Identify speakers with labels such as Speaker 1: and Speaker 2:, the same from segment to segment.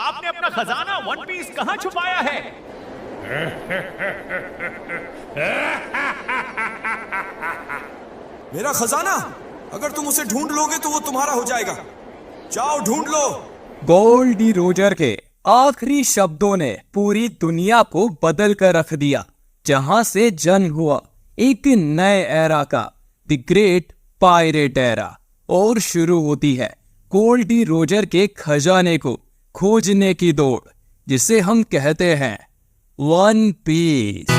Speaker 1: आपने अपना खजाना वन पीस कहाँ छुपाया है?
Speaker 2: मेरा खजाना? अगर तुम उसे ढूंढ लोगे तो वो तुम्हारा हो जाएगा। जाओ ढूंढ लो।
Speaker 3: गोल्डी रोजर के आखिरी शब्दों ने पूरी दुनिया को बदल कर रख दिया, जहां से जन्म हुआ एक नए एरा का, द ग्रेट पायरेट एरा। और शुरू होती है गोल्डी रोजर के खजाने को खोजने की दौड़, जिसे हम कहते हैं वन पीस।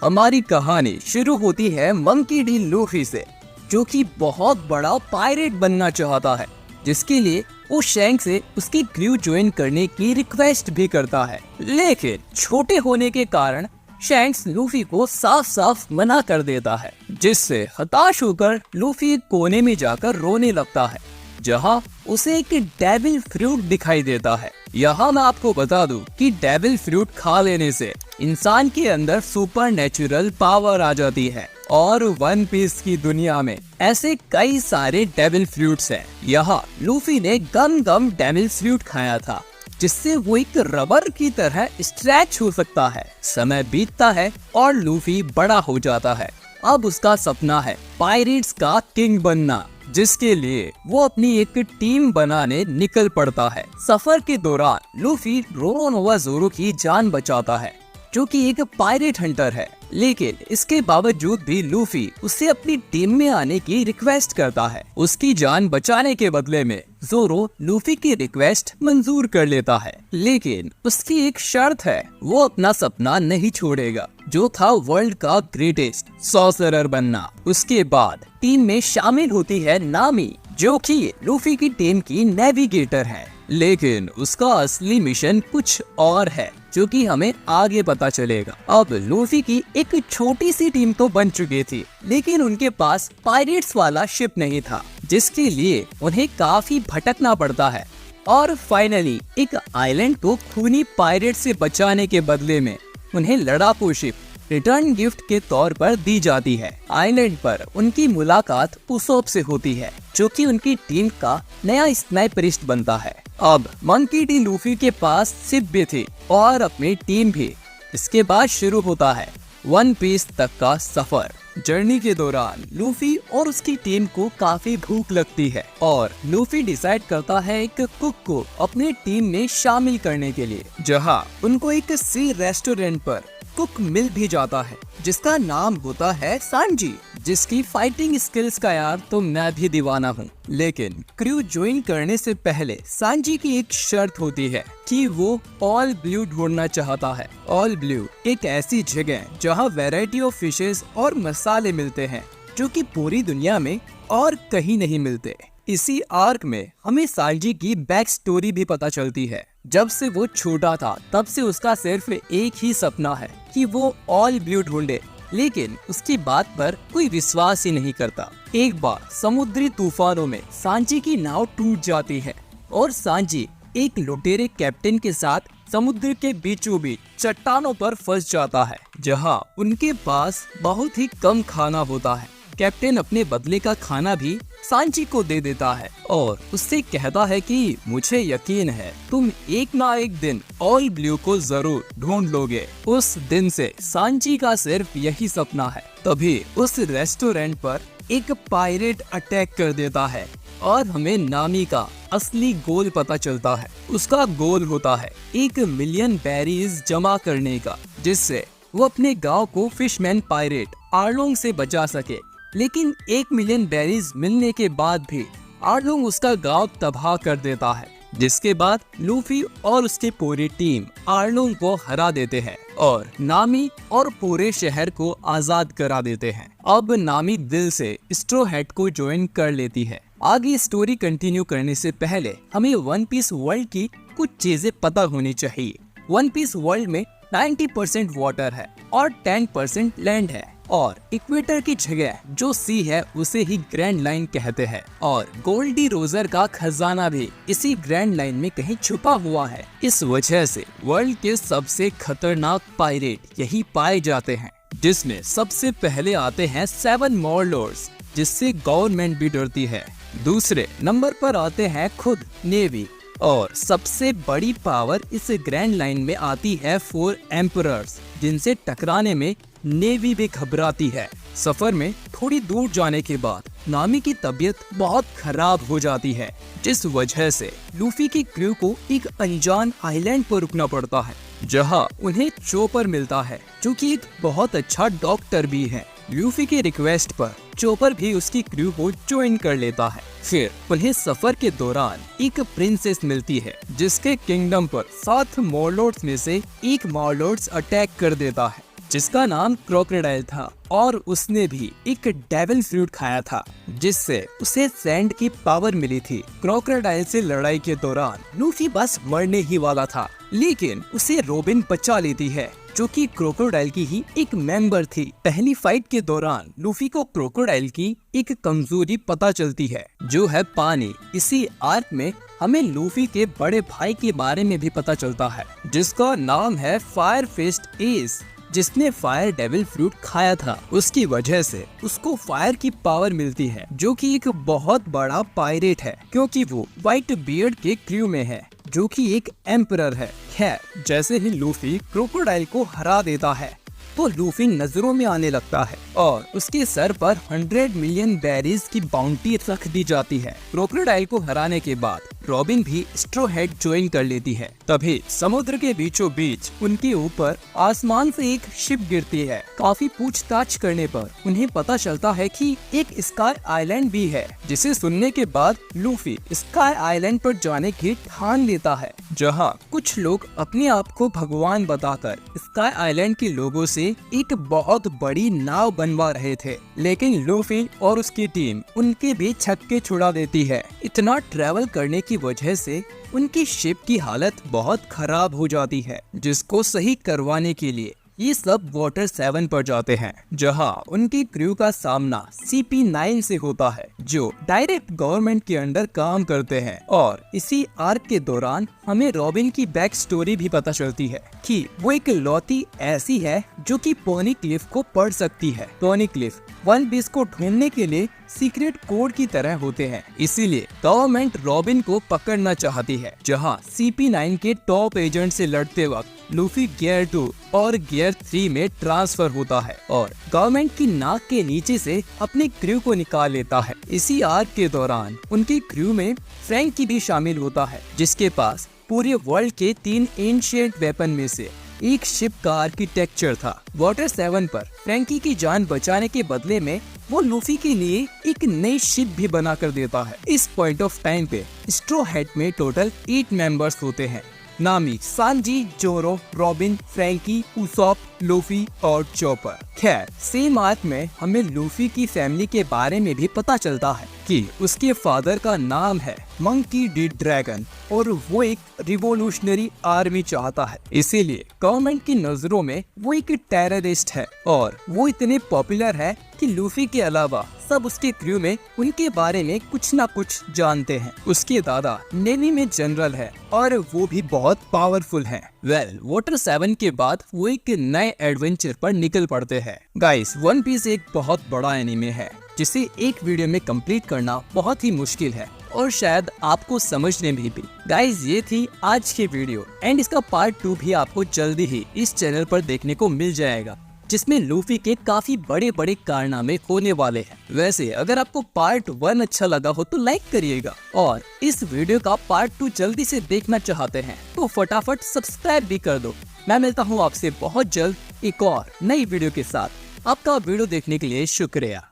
Speaker 3: हमारी कहानी शुरू होती है मंकी डी लूफी से, जो कि बहुत बड़ा पायरेट बनना चाहता है, जिसके लिए वो शैंक से उसकी क्रू ज्वाइन करने की रिक्वेस्ट भी करता है। लेकिन छोटे होने के कारण शैंक्स लूफी को साफ साफ मना कर देता है, जिससे हताश होकर लूफी एक कोने में जाकर रोने लगता है, जहां उसे एक डेविल फ्रूट दिखाई देता है। यहाँ मैं आपको बता दूं कि डेविल फ्रूट खा लेने से इंसान के अंदर सुपर नेचुरल पावर आ जाती है, और वन पीस की दुनिया में ऐसे कई सारे डेविल फ्रूट्स हैं। यहाँ लूफी ने गम गम डेविल फ्रूट खाया था, जिससे वो एक रबर की तरह स्ट्रेच हो सकता है। समय बीतता है और लूफी बड़ा हो जाता है। अब उसका सपना है पायरेट्स का किंग बनना, जिसके लिए वो अपनी एक टीम बनाने निकल पड़ता है। सफर के दौरान लूफी रोनोनोवा जोरो की जान बचाता है, जो कि एक पायरेट हंटर है। लेकिन इसके बावजूद भी लूफी उससे अपनी टीम में आने की रिक्वेस्ट करता है। उसकी जान बचाने के बदले में जोरो लूफी की रिक्वेस्ट मंजूर कर लेता है, लेकिन उसकी एक शर्त है, वो अपना सपना नहीं छोड़ेगा, जो था वर्ल्ड का ग्रेटेस्ट सॉर्सरर बनना। उसके बाद टीम में शामिल होती है नामी, जो कि लूफी की टीम की नेविगेटर है। लेकिन उसका असली मिशन कुछ और है, जो कि हमें आगे पता चलेगा। अब लूफी की एक छोटी सी टीम तो बन चुकी थी, लेकिन उनके पास पायरेट्स वाला शिप नहीं था, जिसके लिए उन्हें काफी भटकना पड़ता है। और फाइनली एक आइलैंड को खूनी पायरेट से बचाने के बदले में उन्हें लड़ाकू शिप रिटर्न गिफ्ट के तौर पर दी जाती है। आइलैंड पर उनकी मुलाकात उसोप से होती है, जो कि उनकी टीम का नया स्नाइपरिस्ट बनता है। अब मंकी डी लूफी के पास शिप भी थी और अपनी टीम भी। इसके बाद शुरू होता है वन पीस तक का सफर। जर्नी के दौरान लूफी और उसकी टीम को काफी भूख लगती है, और लूफी डिसाइड करता है एक कुक को अपनी टीम में शामिल करने के लिए, जहां उनको एक सी रेस्टोरेंट पर कुक मिल भी जाता है, जिसका नाम होता है सांजी, जिसकी फाइटिंग स्किल्स का यार तो मैं भी दीवाना हूँ। लेकिन क्रू ज्वाइन करने से पहले सांजी की एक शर्त होती है कि वो ऑल ब्लू ढूंढना चाहता है। ऑल ब्लू एक ऐसी जगह जहाँ वैरायटी ऑफ फिशेस और मसाले मिलते हैं, जो कि पूरी दुनिया में और कहीं नहीं मिलते। इसी आर्क में हमें सांजी की बैक स्टोरी भी पता चलती है। जब से वो छोटा था, तब से उसका सिर्फ एक ही सपना है कि वो ऑल ब्लू ढूंढे, लेकिन उसकी बात पर कोई विश्वास ही नहीं करता। एक बार समुद्री तूफानों में सांजी की नाव टूट जाती है, और सांजी एक लुटेरे कैप्टन के साथ समुद्र के बीचों बीच चट्टानों पर फंस जाता है, जहां उनके पास बहुत ही कम खाना होता है। कैप्टन अपने बदले का खाना भी सांजी को दे देता है और उससे कहता है कि मुझे यकीन है तुम एक ना एक दिन ऑल ब्लू को जरूर ढूंढ लोगे। उस दिन से सांजी का सिर्फ यही सपना है। तभी उस रेस्टोरेंट पर एक पायरेट अटैक कर देता है, और हमें नामी का असली गोल पता चलता है। उसका गोल होता है 1 मिलियन बेरीज जमा करने का, जिससे वो अपने गांव को फिशमैन पायरेट आर्लोंग से बचा सके। लेकिन 1 मिलियन बेरीज मिलने के बाद भी आर्लोंग उसका गांव तबाह कर देता है, जिसके बाद लूफी और उसकी पूरी टीम आर्लोंग को हरा देते हैं और नामी और पूरे शहर को आजाद करा देते हैं। अब नामी दिल से स्ट्रो हेड को ज्वाइन कर लेती है। आगे स्टोरी कंटिन्यू करने से पहले हमें वन पीस वर्ल्ड की कुछ चीजें पता होनी चाहिए। वन पीस वर्ल्ड में 90% वाटर है और 10% लैंड है, और इक्वेटर की जगह जो सी है उसे ही ग्रैंड लाइन कहते हैं, और गोल्डी रोजर का खजाना भी इसी ग्रैंड लाइन में कहीं छुपा हुआ है। इस वजह से वर्ल्ड के सबसे खतरनाक पायरेट यही पाए जाते हैं, जिसमें सबसे पहले आते हैं 7 मॉरलोर्स, जिससे गवर्नमेंट भी डरती है। दूसरे नंबर पर आते हैं खुद नेवी, और सबसे बड़ी पावर इस ग्रैंड लाइन में आती है 4 एम्परर्स, जिनसे टकराने में नेवी भी घबराती है। सफर में थोड़ी दूर जाने के बाद नामी की तबीयत बहुत खराब हो जाती है, जिस वजह से लूफी की क्रू को एक अनजान आइलैंड पर रुकना पड़ता है, जहां उन्हें चोपर मिलता है, जो कि एक बहुत अच्छा डॉक्टर भी है। लूफी के रिक्वेस्ट पर चोपर भी उसकी क्रू को ज्वाइन कर लेता है। फिर उन्हें सफर के दौरान एक प्रिंसेस मिलती है, जिसके किंगडम पर 7 मॉरलॉर्ड्स में से एक मॉरलॉर्ड्स अटैक कर देता है, जिसका नाम क्रोकोडाइल था, और उसने भी एक डेविल फ्रूट खाया था, जिससे उसे सैंड की पावर मिली थी। क्रोकोडाइल से लड़ाई के दौरान लूफी बस मरने ही वाला था, लेकिन उसे रॉबिन बचा लेती है, जो कि क्रोकोडाइल की ही एक मेंबर थी। पहली फाइट के दौरान लूफी को क्रोकोडाइल की एक कमजोरी पता चलती है, जो है पानी। इसी आर्क में हमें लूफी के बड़े भाई के बारे में भी पता चलता है, जिसका नाम है फायर फिस्ट एस, जिसने फायर डेविल फ्रूट खाया था। उसकी वजह से उसको फायर की पावर मिलती है, जो कि एक बहुत बड़ा पायरेट है, क्योंकि वो व्हाइट बियर्ड के क्रू में है, जो कि एक एम्परर है। खैर, जैसे ही लूफी क्रोकोडाइल को हरा देता है, तो लूफी नजरों में आने लगता है और उसके सर पर 100 मिलियन बेरीज की बाउंटी रख दी जाती है। क्रोकोडाइल को हराने के बाद रॉबिन भी स्ट्रॉ हेड ज्वाइन कर लेती है। तभी समुद्र के बीचों बीच उनके ऊपर आसमान से एक शिप गिरती है। काफी पूछताछ करने पर उन्हें पता चलता है कि एक स्काई आइलैंड भी है, जिसे सुनने के बाद लूफी स्काई आइलैंड पर जाने की ठान लेता है, जहां कुछ लोग अपने आप को भगवान बताकर स्काई आइलैंड के लोगों से एक बहुत बड़ी नाव बनवा रहे थे, लेकिन लूफी और उसकी टीम उनके भी छक्के छुड़ा देती है। इतना ट्रैवल करने की वजह से उनकी शिप की हालत बहुत खराब हो जाती है, जिसको सही करवाने के लिए ये सब वाटर 7 पर जाते हैं, जहां उनकी क्रू का सामना CP9 से होता है, जो डायरेक्ट गवर्नमेंट के अंडर काम करते हैं। और इसी आर्क के दौरान हमें रॉबिन की बैक स्टोरी भी पता चलती है कि वो एक लौती ऐसी है जो कि पोनीक्लिफ को पढ़ सकती है। पोनीक्लिफ वन पीस को ढूंढने के लिए सीक्रेट कोड की तरह होते हैं, इसीलिए गवर्नमेंट रॉबिन को पकड़ना चाहती है, जहां CP9 के टॉप एजेंट से लड़ते वक्त लूफी गियर 2 और गियर 3 में ट्रांसफर होता है और गवर्नमेंट की नाक के नीचे से अपनी क्रू को निकाल लेता है। इसी आर्क के दौरान उनकी क्रू में फ्रैंकी भी शामिल होता है, जिसके पास पूरे वर्ल्ड के 3 एंशिएंट वेपन में से एक शिप का आर्किटेक्चर था। वाटर 7 पर फ्रैंकी की जान बचाने के बदले में वो लूफी के लिए एक नई शिप भी बना कर देता है। इस पॉइंट ऑफ टाइम पे स्ट्रॉ हेड में टोटल 8 मेंबर्स होते हैं, नामी, सांजी, जोरो, रॉबिन, फ्रैंकी, उसॉप, लूफी और चॉपर। खैर, सेम आर्क में हमें लूफी की फैमिली के बारे में भी पता चलता है कि उसके फादर का नाम है मंकी डी ड्रैगन और वो एक रिवोल्यूशनरी आर्मी चाहता है, इसीलिए गवर्नमेंट की नजरों में वो एक टेररिस्ट है और वो इतने पॉपुलर है कि लूफी के अलावा सब उसके क्रू में उनके बारे में कुछ ना कुछ जानते हैं। उसके दादा नेवी में जनरल है और वो भी बहुत पावरफुल हैं। वाटर 7 के बाद वो एक नए एडवेंचर पर निकल पड़ते हैं। गाइस, वन पीस एक बहुत बड़ा एनीमे है, जिसे एक वीडियो में कंप्लीट करना बहुत ही मुश्किल है और शायद आपको समझने में भी। गाइस, ये थी आज की वीडियो एंड इसका पार्ट 2 भी आपको जल्दी ही इस चैनल पर देखने को मिल जाएगा, जिसमें लूफी के काफी बड़े बड़े कारनामे होने वाले हैं। वैसे अगर आपको पार्ट 1 अच्छा लगा हो तो लाइक करिएगा, और इस वीडियो का पार्ट 2 जल्दी से देखना चाहते हैं तो फटाफट सब्सक्राइब भी कर दो। मैं मिलता हूँ आपसे बहुत जल्द एक और नई वीडियो के साथ। आपका वीडियो देखने के लिए शुक्रिया।